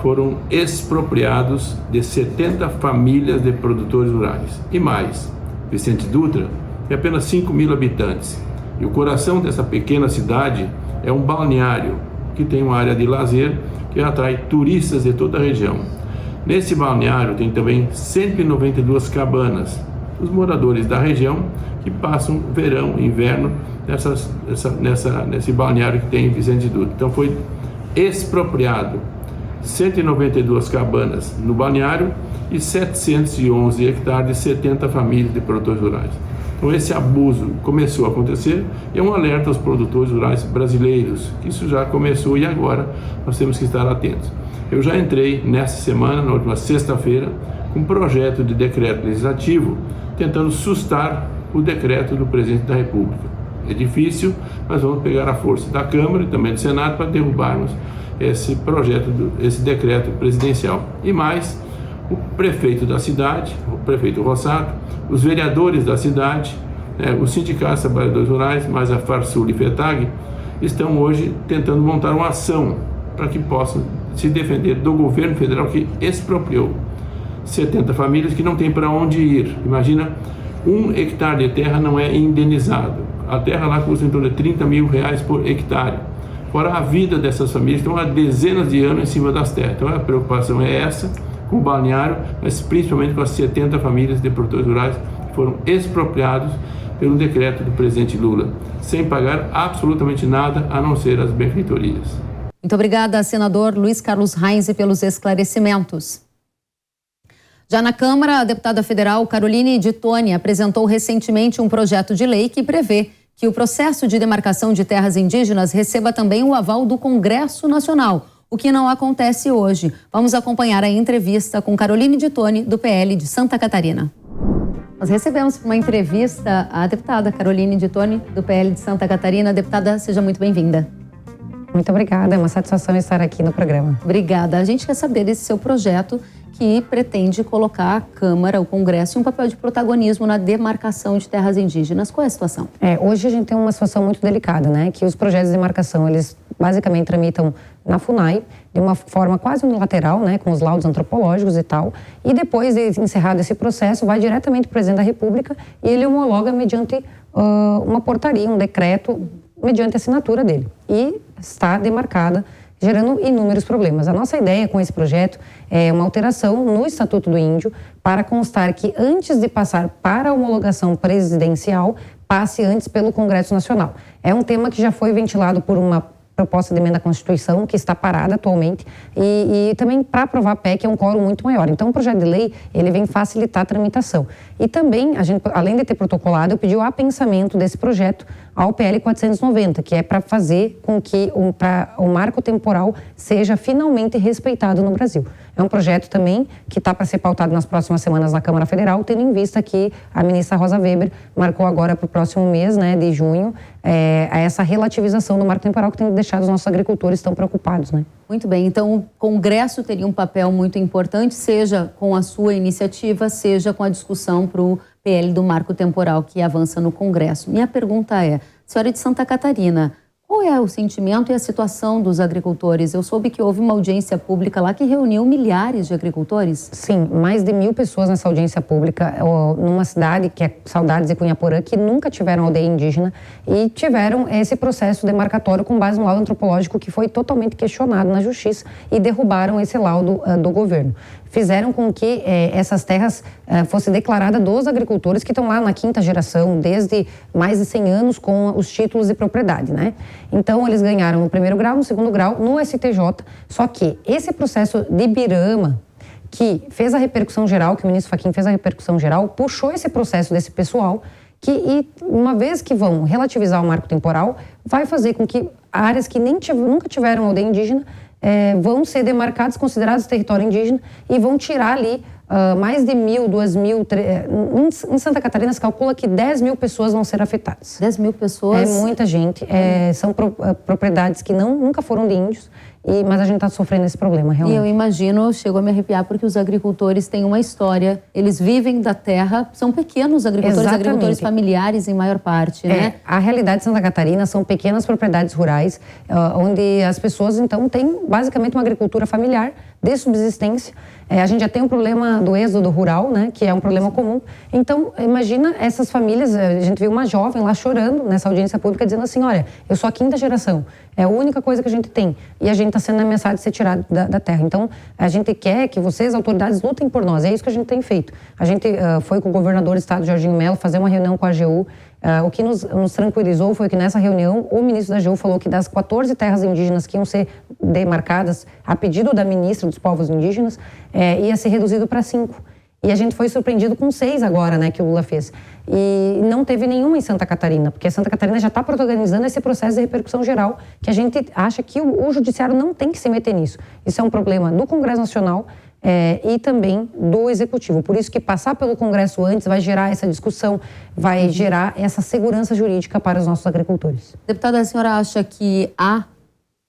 foram expropriados de 70 famílias de produtores rurais. E mais, Vicente Dutra tem apenas 5 mil habitantes. E o coração dessa pequena cidade é um balneário que tem uma área de lazer que atrai turistas de toda a região. Nesse balneário tem também 192 cabanas. Os moradores da região que passam verão e inverno nesse balneário que tem em Vicente Dutra. Então foi expropriado 192 cabanas no balneário e 711 hectares de 70 famílias de produtores rurais. Então esse abuso começou a acontecer e é um alerta aos produtores rurais brasileiros, que isso já começou e agora nós temos que estar atentos. Eu já entrei nessa semana, na última sexta-feira, com um projeto de decreto legislativo tentando sustar o decreto do presidente da República. É difícil, mas vamos pegar a força da Câmara e também do Senado para derrubarmos esse projeto, esse decreto presidencial. E mais, o prefeito da cidade, o prefeito Rossato, os vereadores da cidade, os sindicatos de trabalhadores rurais, mais a Farsul e FETAG, estão hoje tentando montar uma ação para que possam se defender do governo federal que expropriou 70 famílias que não tem para onde ir. Imagina, 1 hectare de terra não é indenizado. A terra lá custa em torno de R$30 mil por hectare. Fora a vida dessas famílias, estão há dezenas de anos em cima das terras. Então a preocupação é essa, com o balneário, mas principalmente com as 70 famílias de produtores rurais que foram expropriados pelo decreto do presidente Lula, sem pagar absolutamente nada a não ser as benfeitorias. Muito obrigada, senador Luiz Carlos Reins, pelos esclarecimentos. Já na Câmara, a deputada federal Caroline de Toni apresentou recentemente um projeto de lei que prevê que o processo de demarcação de terras indígenas receba também o aval do Congresso Nacional, o que não acontece hoje. Vamos acompanhar a entrevista com Caroline de Toni, do PL de Santa Catarina. Nós recebemos uma entrevista a deputada Caroline de Toni, do PL de Santa Catarina. Deputada, seja muito bem-vinda. Muito obrigada, é uma satisfação estar aqui no programa. Obrigada. A gente quer saber desse seu projeto que pretende colocar a Câmara, o Congresso, em um papel de protagonismo na demarcação de terras indígenas. Qual é a situação? Hoje a gente tem uma situação muito delicada, né? Que os projetos de demarcação, eles basicamente tramitam na FUNAI, de uma forma quase unilateral, né? Com os laudos antropológicos e tal. E depois de encerrado esse processo, vai diretamente para o presidente da República e ele homologa mediante uma portaria, um decreto, mediante a assinatura dele. E está demarcada, gerando inúmeros problemas. A nossa ideia com esse projeto é uma alteração no Estatuto do Índio para constar que antes de passar para a homologação presidencial, passe antes pelo Congresso Nacional. É um tema que já foi ventilado por uma proposta de emenda à Constituição, que está parada atualmente, e também para aprovar a PEC é um quórum muito maior. Então, o projeto de lei, ele vem facilitar a tramitação. E também, a gente, além de ter protocolado, eu pedi o apensamento desse projeto ao PL 490, que é para fazer com que o marco temporal seja finalmente respeitado no Brasil. É um projeto também que está para ser pautado nas próximas semanas na Câmara Federal, tendo em vista que a ministra Rosa Weber marcou agora para o próximo mês, né, de junho, essa relativização do marco temporal que tem deixado os nossos agricultores tão preocupados, né? Muito bem, então o Congresso teria um papel muito importante, seja com a sua iniciativa, seja com a discussão para o PL do marco temporal que avança no Congresso. Minha pergunta é, senhora de Santa Catarina, qual é o sentimento e a situação dos agricultores? Eu soube que houve uma audiência pública lá que reuniu milhares de agricultores. Sim, mais de 1.000 pessoas nessa audiência pública, numa cidade que é Saudades e Cunhaporã, que nunca tiveram aldeia indígena e tiveram esse processo demarcatório com base no laudo antropológico que foi totalmente questionado na justiça e derrubaram esse laudo do governo. Fizeram com que essas terras fossem declaradas dos agricultores que estão lá na 5ª geração, desde mais de 100 anos, com os títulos de propriedade, né? Então, eles ganharam no 1º grau, no 2º grau, no STJ, só que esse processo de Ibirama, que fez a repercussão geral, que o ministro Fachin fez a repercussão geral, puxou esse processo desse pessoal, e uma vez que vão relativizar o marco temporal, vai fazer com que áreas que nunca tiveram aldeia indígena vão ser demarcados, considerados território indígena e vão tirar ali mais de 1.000, 2.000... Em Santa Catarina se calcula que 10.000 pessoas vão ser afetadas. 10.000 pessoas? É muita gente. São propriedades que nunca foram de índios, mas a gente está sofrendo esse problema, realmente. E eu imagino, chego a me arrepiar, porque os agricultores têm uma história, eles vivem da terra, são pequenos agricultores, Exatamente. Agricultores familiares em maior parte, né? A realidade de Santa Catarina são pequenas propriedades rurais, onde as pessoas, então, têm basicamente uma agricultura familiar de subsistência. A gente já tem um problema do êxodo rural, né, que é um problema comum. Então, imagina essas famílias, a gente viu uma jovem lá chorando nessa audiência pública, dizendo assim, olha, eu sou a 5ª geração, é a única coisa que a gente tem, e a gente está sendo ameaçado de ser tirado da terra. Então, a gente quer que vocês, autoridades, lutem por nós, é isso que a gente tem feito. A gente foi com o governador do estado, Jorginho Melo, fazer uma reunião com a AGU. O que nos tranquilizou foi que nessa reunião o ministro da AGU falou que das 14 terras indígenas que iam ser demarcadas a pedido da ministra dos povos indígenas, ia ser reduzido para 5. E a gente foi surpreendido com 6 agora, né, que o Lula fez. E não teve nenhuma em Santa Catarina, porque Santa Catarina já está protagonizando esse processo de repercussão geral, que a gente acha que o judiciário não tem que se meter nisso. Isso é um problema do Congresso Nacional e também do Executivo. Por isso que passar pelo Congresso antes vai gerar essa discussão, vai gerar essa segurança jurídica para os nossos agricultores. Deputada, a senhora acha que há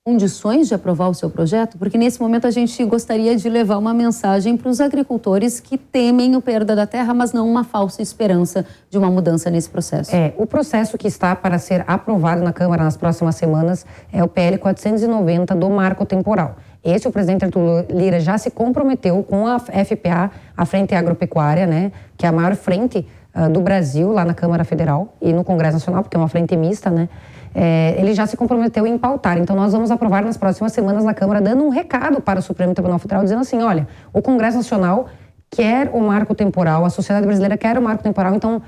condições de aprovar o seu projeto? Porque nesse momento a gente gostaria de levar uma mensagem para os agricultores que temem a perda da terra, mas não uma falsa esperança de uma mudança nesse processo. O processo que está para ser aprovado na Câmara nas próximas semanas é o PL 490 do marco temporal. O presidente Arthur Lira já se comprometeu com a FPA, a Frente Agropecuária, né, que é a maior frente do Brasil lá na Câmara Federal e no Congresso Nacional, porque é uma frente mista, né? Ele já se comprometeu em pautar. Então, nós vamos aprovar nas próximas semanas na Câmara, dando um recado para o Supremo Tribunal Federal, dizendo assim, olha, o Congresso Nacional quer o marco temporal, a sociedade brasileira quer o marco temporal, então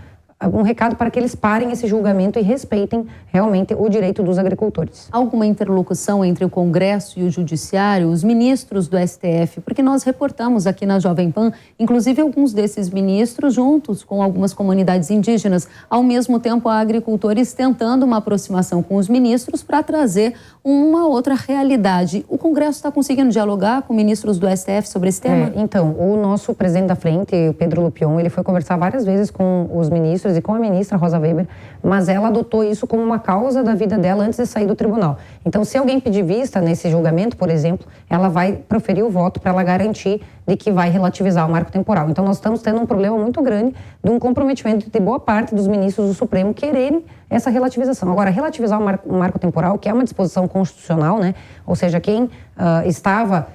um recado para que eles parem esse julgamento e respeitem realmente o direito dos agricultores. Alguma interlocução entre o Congresso e o Judiciário, os ministros do STF? Porque nós reportamos aqui na Jovem Pan, inclusive alguns desses ministros juntos com algumas comunidades indígenas. Ao mesmo tempo, há agricultores tentando uma aproximação com os ministros para trazer uma outra realidade. O Congresso está conseguindo dialogar com ministros do STF sobre esse tema? Então, o nosso presidente da frente, o Pedro Lupion, ele foi conversar várias vezes com os ministros e com a ministra Rosa Weber, mas ela adotou isso como uma causa da vida dela antes de sair do tribunal. Então, se alguém pedir vista nesse julgamento, por exemplo, ela vai proferir o voto para ela garantir de que vai relativizar o marco temporal. Então, nós estamos tendo um problema muito grande de um comprometimento de boa parte dos ministros do Supremo quererem essa relativização. Agora, relativizar o marco temporal, que é uma disposição constitucional, né? Ou seja, quem estava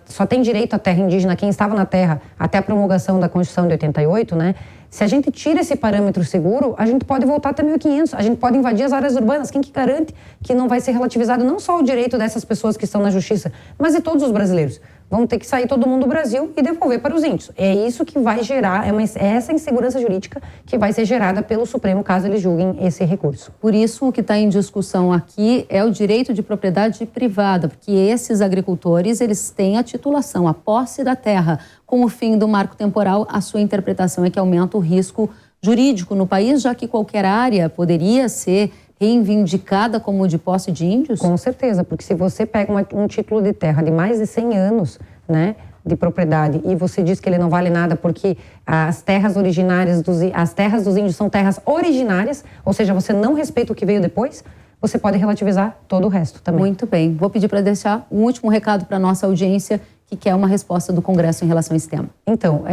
só tem direito à terra indígena, quem estava na terra até a promulgação da Constituição de 88, né? Se a gente tira esse parâmetro seguro, a gente pode voltar até 1500, a gente pode invadir as áreas urbanas. Quem que garante que não vai ser relativizado não só o direito dessas pessoas que estão na justiça, mas de todos os brasileiros? vão ter que sair todo mundo do Brasil e devolver para os índios. É isso que vai gerar, é essa insegurança jurídica que vai ser gerada pelo Supremo caso eles julguem esse recurso. Por isso, o que está em discussão aqui é o direito de propriedade privada, porque esses agricultores, eles têm a titulação, a posse da terra. Com o fim do marco temporal, a sua interpretação é que aumenta o risco jurídico no país, já que qualquer área poderia ser reivindicada como de posse de índios? Com certeza, porque se você pega um título de terra de mais de 100 anos, né, de propriedade, e você diz que ele não vale nada porque as terras originárias, as terras dos índios são terras originárias, ou seja, você não respeita o que veio depois, você pode relativizar todo o resto também. Muito bem. Vou pedir para deixar um último recado para a nossa audiência, que quer uma resposta do Congresso em relação a esse tema. Então,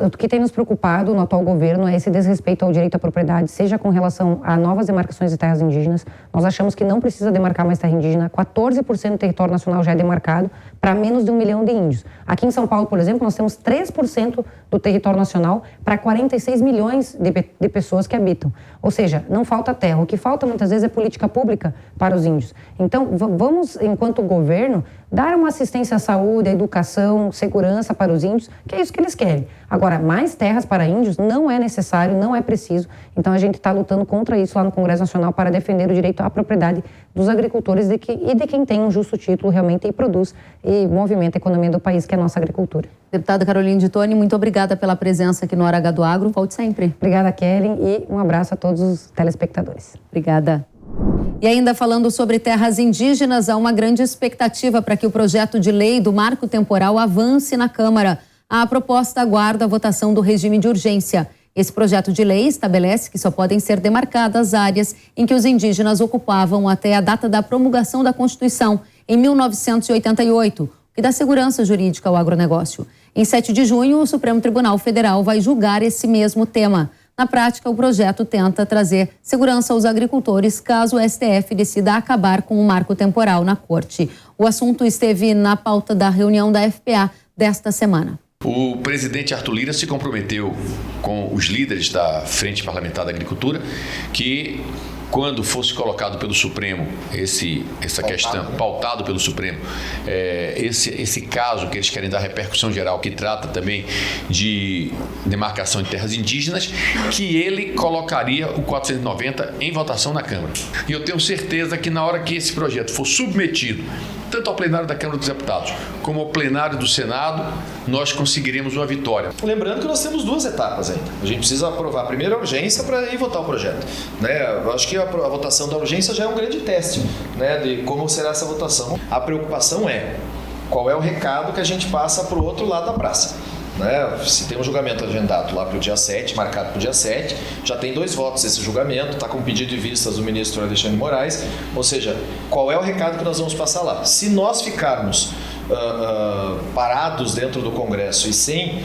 o que tem nos preocupado no atual governo é esse desrespeito ao direito à propriedade, seja com relação a novas demarcações de terras indígenas. Nós achamos que não precisa demarcar mais terra indígena. 14% do território nacional já é demarcado para menos de 1 milhão de índios. Aqui em São Paulo, por exemplo, nós temos 3% do território nacional para 46 milhões de pessoas que habitam. Ou seja, não falta terra. O que falta muitas vezes é política pública para os índios. Então, vamos, enquanto governo, dar uma assistência à saúde, à educação, segurança para os índios, que é isso que eles querem. Agora, mais terras para índios não é necessário, não é preciso. Então, a gente está lutando contra isso lá no Congresso Nacional para defender o direito à propriedade dos agricultores e de quem tem um justo título realmente e produz e movimenta a economia do país, que é a nossa agricultura. Deputada Caroline de Toni, muito obrigada pela presença aqui no Hora H do Agro. Volte sempre. Obrigada, Kellen, e um abraço a todos os telespectadores. Obrigada. E ainda falando sobre terras indígenas, há uma grande expectativa para que o projeto de lei do marco temporal avance na Câmara. A proposta aguarda a votação do regime de urgência. Esse projeto de lei estabelece que só podem ser demarcadas áreas em que os indígenas ocupavam até a data da promulgação da Constituição, em 1988, que dá segurança jurídica ao agronegócio. Em 7 de junho, o Supremo Tribunal Federal vai julgar esse mesmo tema. Na prática, o projeto tenta trazer segurança aos agricultores caso o STF decida acabar com o marco temporal na Corte. O assunto esteve na pauta da reunião da FPA desta semana. O presidente Arthur Lira se comprometeu com os líderes da Frente Parlamentar da Agricultura que, quando fosse colocado pelo Supremo essa questão, pautado pelo Supremo, esse caso que eles querem dar repercussão geral, que trata também de demarcação de terras indígenas, que ele colocaria o 490 em votação na Câmara. E eu tenho certeza que na hora que esse projeto for submetido tanto ao plenário da Câmara dos Deputados como ao plenário do Senado, nós conseguiremos uma vitória. Lembrando que nós temos 2 etapas ainda. A gente precisa aprovar primeiro a urgência para ir votar o projeto. Eu acho que a votação da urgência já é um grande teste, de como será essa votação. A preocupação é qual é o recado que a gente passa para o outro lado da praça. Se tem um julgamento agendado lá para o dia 7, marcado para o dia 7, já tem 2 votos esse julgamento, está com pedido de vistas do ministro Alexandre de Moraes, ou seja, qual é o recado que nós vamos passar lá? Se nós ficarmos parados dentro do Congresso e sem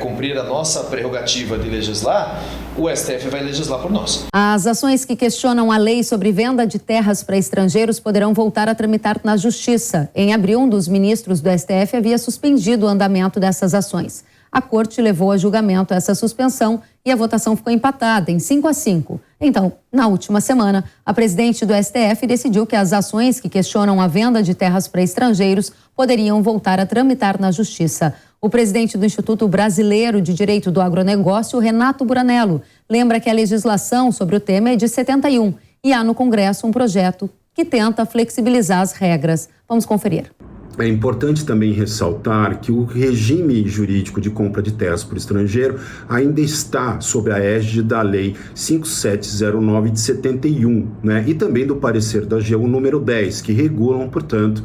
cumprir a nossa prerrogativa de legislar, o STF vai legislar por nós. As ações que questionam a lei sobre venda de terras para estrangeiros poderão voltar a tramitar na Justiça. Em abril, um dos ministros do STF havia suspendido o andamento dessas ações. A Corte levou a julgamento essa suspensão e a votação ficou empatada em 5-5. Então, na última semana, a presidente do STF decidiu que as ações que questionam a venda de terras para estrangeiros poderiam voltar a tramitar na Justiça. O presidente do Instituto Brasileiro de Direito do Agronegócio, Renato Buranello, lembra que a legislação sobre o tema é de 71 e há no Congresso um projeto que tenta flexibilizar as regras. Vamos conferir. É importante também ressaltar que o regime jurídico de compra de terras por estrangeiro ainda está sob a égide da Lei 5709 de 71, e também do parecer da AGU número 10, que regulam, portanto,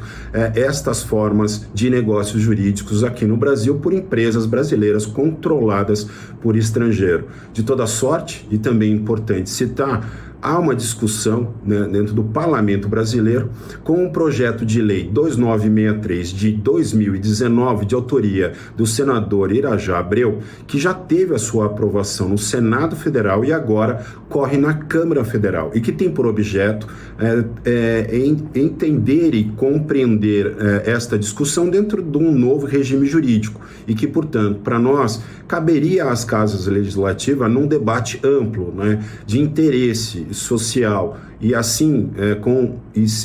estas formas de negócios jurídicos aqui no Brasil por empresas brasileiras controladas por estrangeiro. De toda sorte, e também é importante citar, há uma discussão dentro do Parlamento Brasileiro com um projeto de lei 2963 de 2019, de autoria do senador Irajá Abreu, que já teve a sua aprovação no Senado Federal e agora corre na Câmara Federal e que tem por objeto entender e compreender esta discussão dentro de um novo regime jurídico e que, portanto, para nós, caberia às casas legislativas num debate amplo, de interesse social e assim,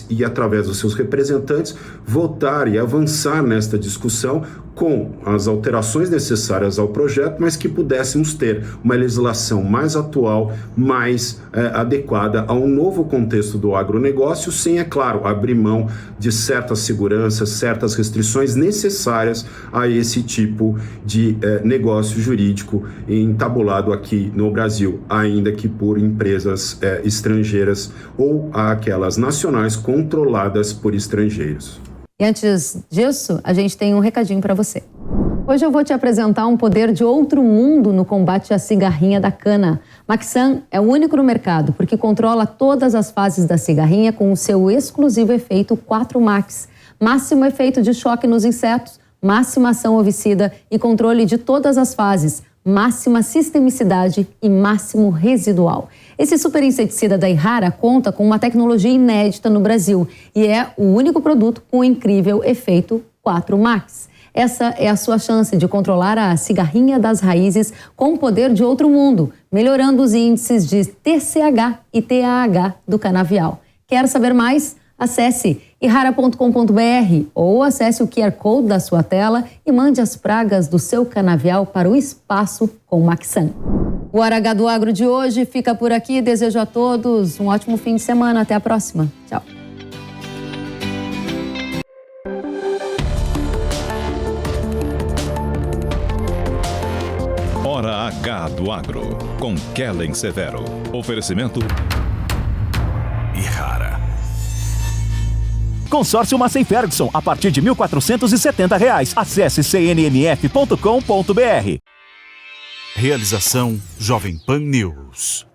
e através dos seus representantes, votar e avançar nesta discussão com as alterações necessárias ao projeto, mas que pudéssemos ter uma legislação mais atual, mais adequada ao novo contexto do agronegócio, sem, é claro, abrir mão de certas seguranças, certas restrições necessárias a esse tipo de negócio jurídico entabulado aqui no Brasil, ainda que por empresas estrangeiras ou aquelas nacionais controladas por estrangeiros. E antes disso, a gente tem um recadinho para você. Hoje eu vou te apresentar um poder de outro mundo no combate à cigarrinha da cana. Maxan é o único no mercado porque controla todas as fases da cigarrinha com o seu exclusivo efeito 4Max. Máximo efeito de choque nos insetos, máxima ação ovicida e controle de todas as fases, máxima sistemicidade e máximo residual. Esse super inseticida da Ihara conta com uma tecnologia inédita no Brasil e é o único produto com o incrível efeito 4Max. Essa é a sua chance de controlar a cigarrinha das raízes com o poder de outro mundo, melhorando os índices de TCH e TAH do canavial. Quer saber mais? Acesse ihara.com.br ou acesse o QR Code da sua tela e mande as pragas do seu canavial para o espaço com Maxan. O Hora H do Agro de hoje fica por aqui. Desejo a todos um ótimo fim de semana. Até a próxima. Tchau. Hora H do Agro, com Kellen Severo. Oferecimento Ihara. Consórcio Massey Ferguson, a partir de R$ 1.470. Acesse cnmf.com.br. Realização Jovem Pan News.